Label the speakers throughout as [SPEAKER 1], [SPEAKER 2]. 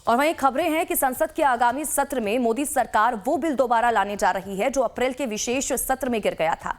[SPEAKER 1] और वहीं खबरें हैं कि संसद के आगामी सत्र में मोदी सरकार वो बिल दोबारा लाने जा रही है जो अप्रैल के विशेष सत्र में गिर गया था।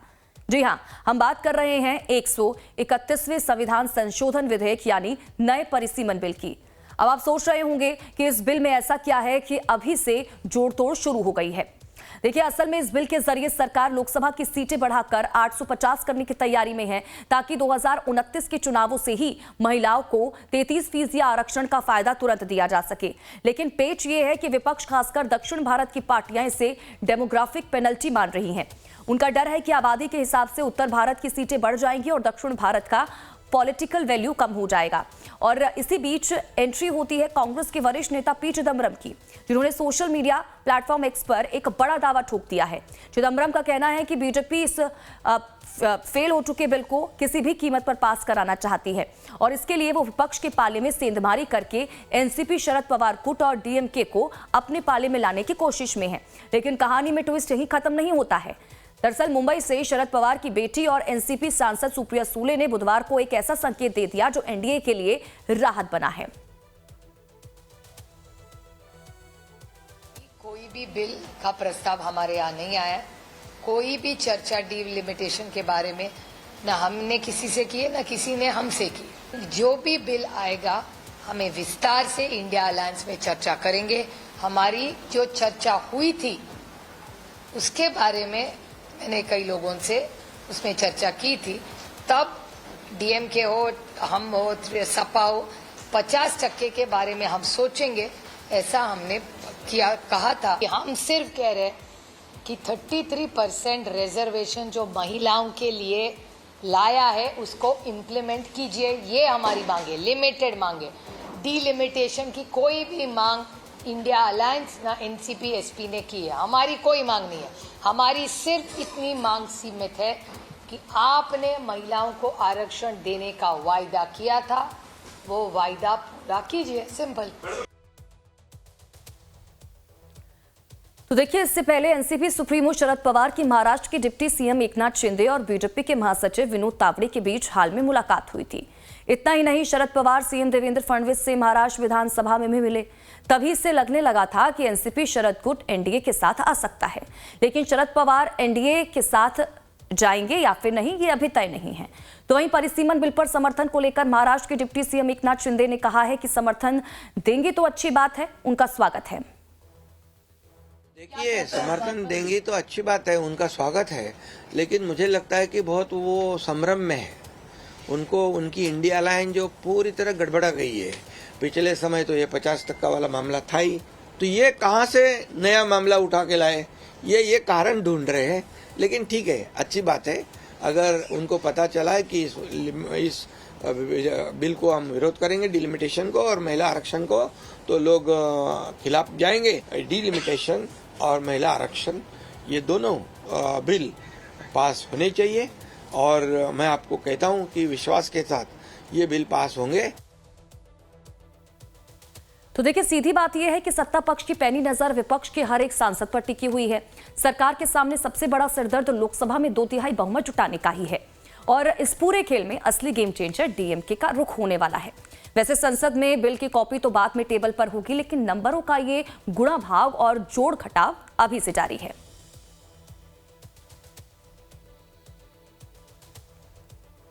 [SPEAKER 1] जी हां, हम बात कर रहे हैं 131वें संविधान संशोधन विधेयक यानी नए परिसीमन बिल की। अब आप सोच रहे होंगे कि इस बिल में ऐसा क्या है कि अभी से जोड़तोड़ शुरू हो गई है। देखिए, असल में इस बिल के जरिए सरकार लोकसभा की सीटें बढ़ाकर 850 करने की तैयारी में है ताकि 2029 के चुनावों से ही महिलाओं को 33% आरक्षण का फायदा तुरंत दिया जा सके। लेकिन पेच ये है कि विपक्ष, खासकर दक्षिण भारत की पार्टियां इसे डेमोग्राफिक पेनल्टी मान रही हैं। उनका डर है कि आबादी के हिसाब से उत्तर भारत की सीटें बढ़ जाएंगी और दक्षिण भारत का पॉलिटिकल वैल्यू कम हो जाएगा। और इसी बीच एंट्री होती है कांग्रेस के वरिष्ठ नेता पी चिदम्बरम की, जिन्होंने सोशल मीडिया प्लेटफॉर्म एक्स पर एक बड़ा दावा ठोक दिया है। चिदम्बरम का कहना है कि बीजेपी इस फेल हो चुके बिल को किसी भी कीमत पर पास कराना चाहती है और इसके लिए वो विपक्ष के पाले में सेंधमारी करके एनसीपी, शरद पवार गुट और डीएमके को अपने पाले में लाने की कोशिश में है। लेकिन कहानी में ट्विस्ट यही खत्म नहीं होता है। दरअसल मुंबई से शरद पवार की बेटी और एनसीपी सांसद सुप्रिया सुले ने बुधवार को एक ऐसा संकेत दे दिया जो एनडीए के लिए राहत बना है।
[SPEAKER 2] कोई भी बिल का प्रस्ताव हमारे यहाँ नहीं आया, कोई भी चर्चा डिलिमिटेशन के बारे में न हमने किसी से की है न किसी ने हमसे की। जो भी बिल आएगा हमें विस्तार से इंडिया अलायंस में चर्चा करेंगे। हमारी जो चर्चा हुई थी उसके बारे में मैंने कई लोगों से उसमें चर्चा की थी। तब डीएमके हो, हम हो, सपा हो, 50% के बारे में हम सोचेंगे, ऐसा हमने कहा था। कि हम सिर्फ कह रहे कि 33% रिजर्वेशन जो महिलाओं के लिए लाया है उसको इम्प्लीमेंट कीजिए, ये हमारी मांग है। लिमिटेड मांगे, डीलिमिटेशन की कोई भी मांग इंडिया अलायंस ना एनसीपी एसपी ने की है। हमारी कोई मांग नहीं है। हमारी सिर्फ इतनी मांग सीमित है कि आपने महिलाओं को आरक्षण देने का वायदा किया था, वो वायदा पूरा कीजिए, सिंपल।
[SPEAKER 1] तो देखिए, इससे पहले एनसीपी सुप्रीमो शरद पवार की महाराष्ट्र के डिप्टी सीएम एकनाथ शिंदे और बीजेपी के महासचिव विनोद तावड़े के बीच हाल में मुलाकात हुई थी। इतना ही नहीं, शरद पवार सीएम देवेंद्र फडणवीस से महाराष्ट्र विधानसभा में भी मिले। तभी से लगने लगा था कि एनसीपी शरद गुट एनडीए के साथ आ सकता है, लेकिन शरद पवार एनडीए के साथ जाएंगे या फिर नहीं, ये अभी तय नहीं है। तो वहीं परिसीमन बिल पर समर्थन को लेकर महाराष्ट्र के डिप्टी सीएम एकनाथ शिंदे ने कहा है कि समर्थन देंगे तो अच्छी बात है, उनका स्वागत है।
[SPEAKER 3] देखिए, समर्थन देंगी तो अच्छी बात है, उनका स्वागत है, लेकिन मुझे लगता है कि बहुत वो संभ्रम में है। उनको उनकी इंडिया अलायंस जो पूरी तरह गड़बड़ा गई है। पिछले समय तो ये 50% वाला मामला था ही, तो ये कहाँ से नया मामला उठा के लाए, ये कारण ढूंढ रहे हैं। लेकिन ठीक है, अच्छी बात है। अगर उनको पता चला है कि इस बिल को हम विरोध करेंगे, डिलिमिटेशन को और महिला आरक्षण को, तो लोग खिलाफ जाएंगे। डिलिमिटेशन और महिला आरक्षण, ये दोनों बिल पास होने चाहिए और मैं आपको कहता हूं कि विश्वास के साथ ये बिल पास होंगे।
[SPEAKER 1] तो देखिए, सीधी बात यह है कि सत्ता पक्ष की पैनी नजर विपक्ष के हर एक सांसद पर टिकी हुई है। सरकार के सामने सबसे बड़ा सिरदर्द लोकसभा में 2/3 बहुमत जुटाने का ही है और इस पूरे खेल में असली गेम चेंजर डीएमके का रुख होने वाला है। वैसे संसद में बिल की कॉपी तो बाद में टेबल पर होगी, लेकिन नंबरों का ये गुणा भाग और जोड़ घटाव अभी से जारी है।